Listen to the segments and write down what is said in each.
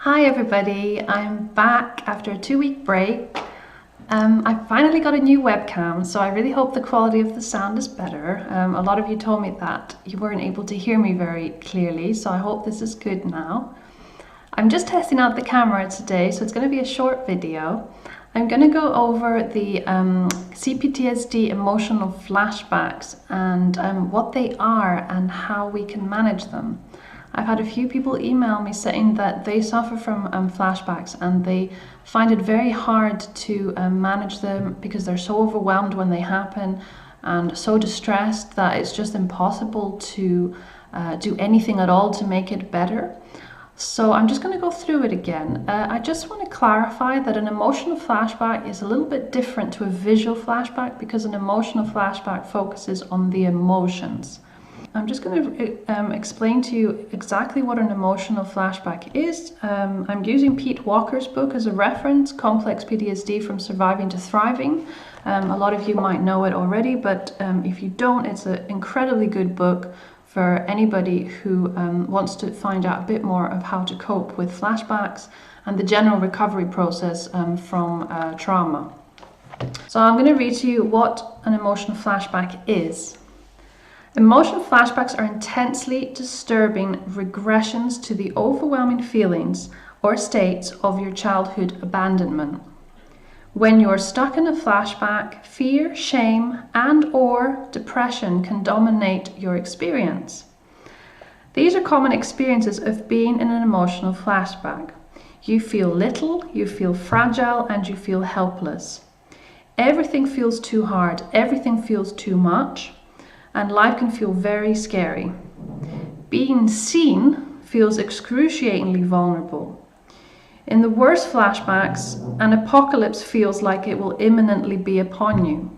Hi everybody, I'm back after a 2-week break. I finally got a new webcam, so I really hope the quality of the sound is better. A lot of you told me that you weren't able to hear me very clearly, so I hope this is good now. I'm just testing out the camera today, so it's going to be a short video. I'm going to go over the CPTSD emotional flashbacks and what they are and how we can manage them. I've had a few people email me saying that they suffer from flashbacks and they find it very hard to manage them because they're so overwhelmed when they happen and so distressed that it's just impossible to do anything at all to make it better. So I'm just going to go through it again. I just want to clarify that an emotional flashback is a little bit different to a visual flashback because an emotional flashback focuses on the emotions. I'm just going to explain to you exactly what an emotional flashback is. I'm using Pete Walker's book as a reference, Complex PTSD from Surviving to Thriving. A lot of you might know it already, but if you don't, it's an incredibly good book for anybody who wants to find out a bit more of how to cope with flashbacks and the general recovery process from trauma. So I'm going to read to you what an emotional flashback is. Emotional flashbacks are intensely disturbing regressions to the overwhelming feelings or states of your childhood abandonment. When you are stuck in a flashback, fear, shame, and/or depression can dominate your experience. These are common experiences of being in an emotional flashback. You feel little, you feel fragile, and you feel helpless. Everything feels too hard, everything feels too much, and life can feel very scary. Being seen feels excruciatingly vulnerable. In the worst flashbacks, an apocalypse feels like it will imminently be upon you.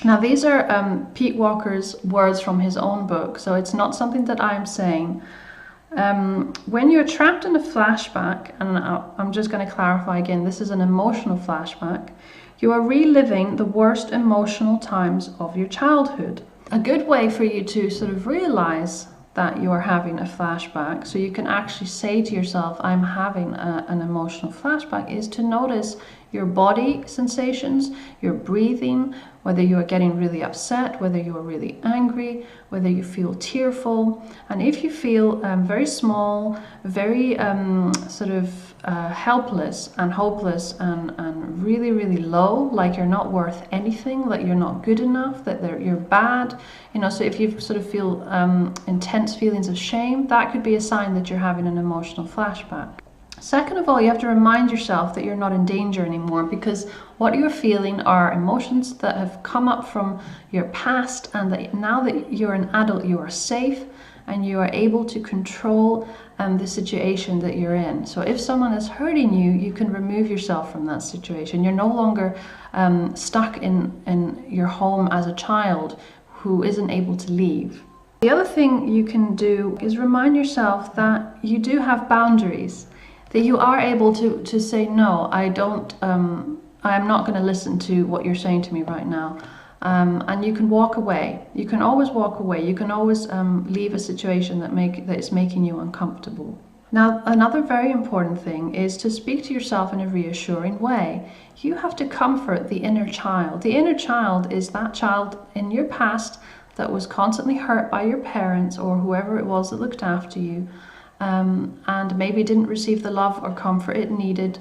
Now these are Pete Walker's words from his own book, so it's not something that I'm saying. When you're trapped in a flashback, and I'm just going to clarify again, this is an emotional flashback, you are reliving the worst emotional times of your childhood. A good way for you to sort of realize that you are having a flashback, so you can actually say to yourself, I'm having an emotional flashback, is to notice your body sensations, your breathing, whether you are getting really upset, whether you are really angry, whether you feel tearful. And if you feel very small, very sort of helpless and hopeless and really, really low, like you're not worth anything, that you're not good enough, that you're bad, so if you sort of feel intense feelings of shame, that could be a sign that you're having an emotional flashback. Second of all, you have to remind yourself that you're not in danger anymore, because what you're feeling are emotions that have come up from your past, and that now that you're an adult, you are safe and you are able to control the situation that you're in. So if someone is hurting you, you can remove yourself from that situation. You're no longer stuck in your home as a child who isn't able to leave. The other thing you can do is remind yourself that you do have boundaries, that you are able to say, no, I am not going to listen to what you're saying to me right now. And you can walk away. You can always walk away. You can always leave a situation that is making you uncomfortable. Now, another very important thing is to speak to yourself in a reassuring way. You have to comfort the inner child. The inner child is that child in your past that was constantly hurt by your parents or whoever it was that looked after you, and maybe didn't receive the love or comfort it needed.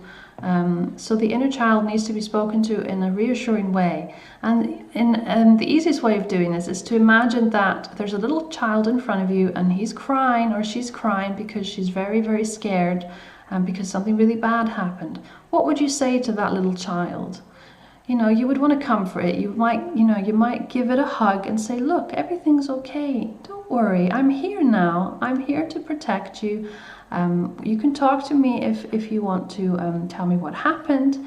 So the inner child needs to be spoken to in a reassuring way. And the easiest way of doing this is to imagine that there's a little child in front of you and he's crying or she's crying because she's very, very scared and because something really bad happened. What would you say to that little child? You would want to comfort it. You might give it a hug and say, look, everything's okay. Don't worry. I'm here now. I'm here to protect you. You can talk to me if you want to tell me what happened.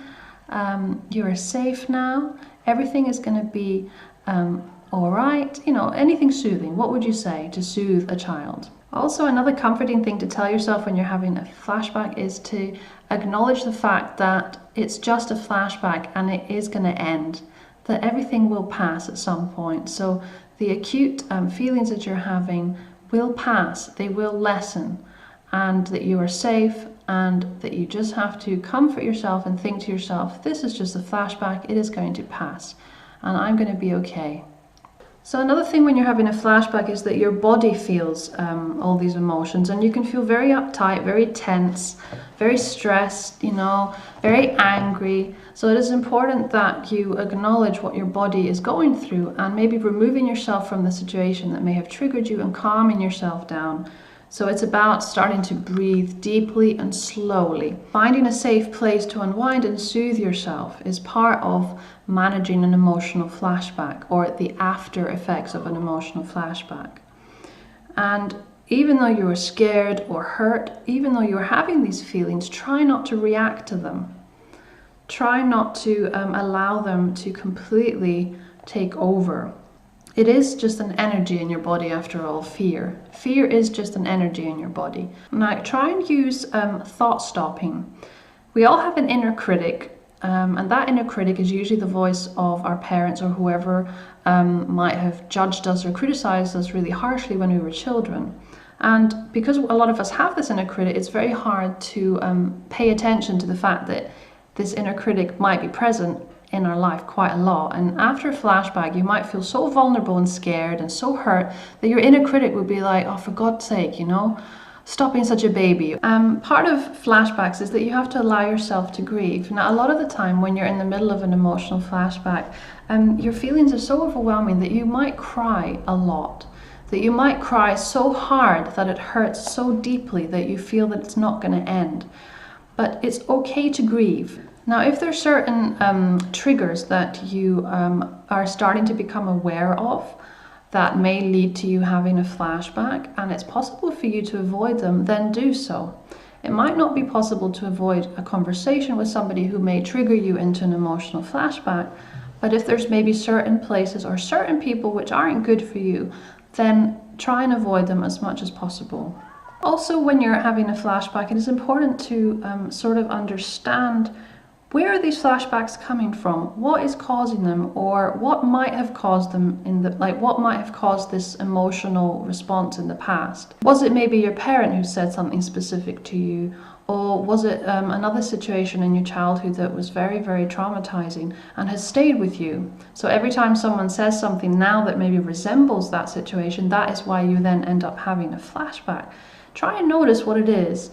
You are safe now. Everything is going to be all right. Anything soothing. What would you say to soothe a child? Also, another comforting thing to tell yourself when you're having a flashback is to acknowledge the fact that it's just a flashback and it is going to end, that everything will pass at some point. So the acute feelings that you're having will pass, they will lessen, and that you are safe and that you just have to comfort yourself and think to yourself, this is just a flashback, it is going to pass, and I'm going to be okay. So another thing when you're having a flashback is that your body feels all these emotions, and you can feel very uptight, very tense, very stressed, very angry. So it is important that you acknowledge what your body is going through and maybe removing yourself from the situation that may have triggered you and calming yourself down. So it's about starting to breathe deeply and slowly. Finding a safe place to unwind and soothe yourself is part of managing an emotional flashback, or the after effects of an emotional flashback. And even though you are scared or hurt, even though you are having these feelings, try not to react to them. Try not to allow them to completely take over. It is just an energy in your body after all, fear. Fear is just an energy in your body. Now try and use thought stopping. We all have an inner critic, and that inner critic is usually the voice of our parents or whoever might have judged us or criticized us really harshly when we were children. And because a lot of us have this inner critic, it's very hard to pay attention to the fact that this inner critic might be present in our life quite a lot. And after a flashback, you might feel so vulnerable and scared and so hurt that your inner critic would be like, oh, for God's sake, stop being such a baby. Part of flashbacks is that you have to allow yourself to grieve. Now, a lot of the time when you're in the middle of an emotional flashback, your feelings are so overwhelming that you might cry a lot, that you might cry so hard that it hurts so deeply that you feel that it's not going to end. But it's okay to grieve. Now, if there's certain triggers that you are starting to become aware of that may lead to you having a flashback, and it's possible for you to avoid them, then do so. It might not be possible to avoid a conversation with somebody who may trigger you into an emotional flashback, but if there's maybe certain places or certain people which aren't good for you, then try and avoid them as much as possible. Also, when you're having a flashback, it is important to sort of understand, where are these flashbacks coming from? What is causing them, or what might have caused them what might have caused this emotional response in the past? Was it maybe your parent who said something specific to you, or was it another situation in your childhood that was very, very traumatizing and has stayed with you? So every time someone says something now that maybe resembles that situation, that is why you then end up having a flashback. Try and notice what it is,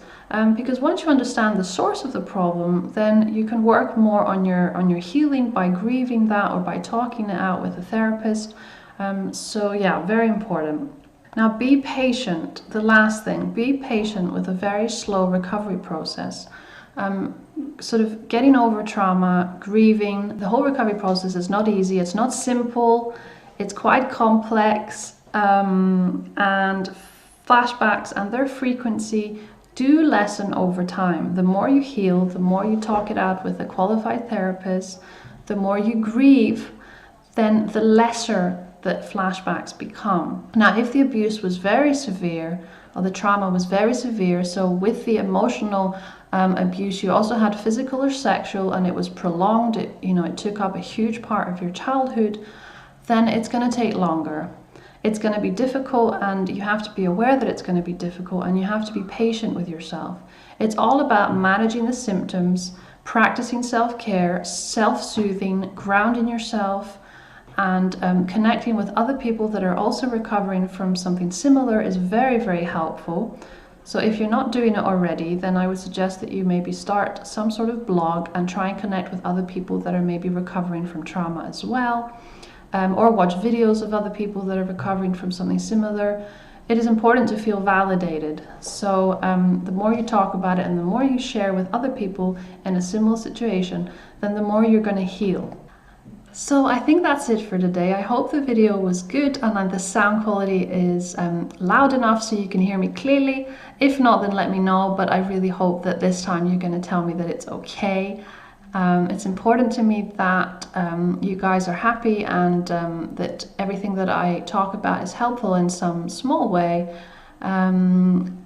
because once you understand the source of the problem, then you can work more on your healing by grieving that or by talking it out with a therapist. So yeah, very important. Now be patient. The last thing, be patient with a very slow recovery process. Sort of getting over trauma, grieving, the whole recovery process is not easy, it's not simple, it's quite complex, and flashbacks and their frequency do lessen over time. The more you heal, the more you talk it out with a qualified therapist, the more you grieve, then the lesser that flashbacks become. Now, if the abuse was very severe, or the trauma was very severe, so with the emotional abuse you also had physical or sexual, and it was prolonged, it took up a huge part of your childhood, then it's going to take longer. It's going to be difficult, and you have to be aware that it's going to be difficult, and you have to be patient with yourself. It's all about managing the symptoms, practicing self-care, self-soothing, grounding yourself, and connecting with other people that are also recovering from something similar is very, very helpful. So if you're not doing it already, then I would suggest that you maybe start some sort of blog and try and connect with other people that are maybe recovering from trauma as well. Or watch videos of other people that are recovering from something similar. It is important to feel validated. So the more you talk about it and the more you share with other people in a similar situation, then the more you're going to heal. So I think that's it for today. I hope the video was good and the sound quality is loud enough so you can hear me clearly. If not, then let me know, but I really hope that this time you're going to tell me that it's okay. It's important to me that you guys are happy and that everything that I talk about is helpful in some small way.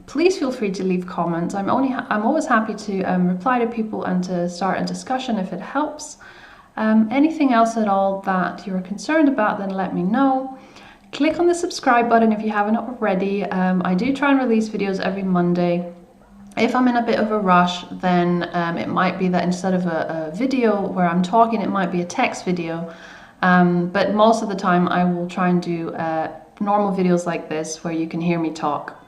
Please feel free to leave comments. I'm always happy to reply to people and to start a discussion if it helps. Anything else at all that you're concerned about, then let me know. Click on the subscribe button if you haven't already. I do try and release videos every Monday. If I'm in a bit of a rush, then it might be that instead of a video where I'm talking, it might be a text video. But most of the time I will try and do normal videos like this where you can hear me talk.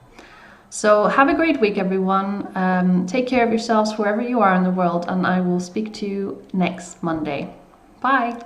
So have a great week, everyone. Take care of yourselves wherever you are in the world, and I will speak to you next Monday. Bye.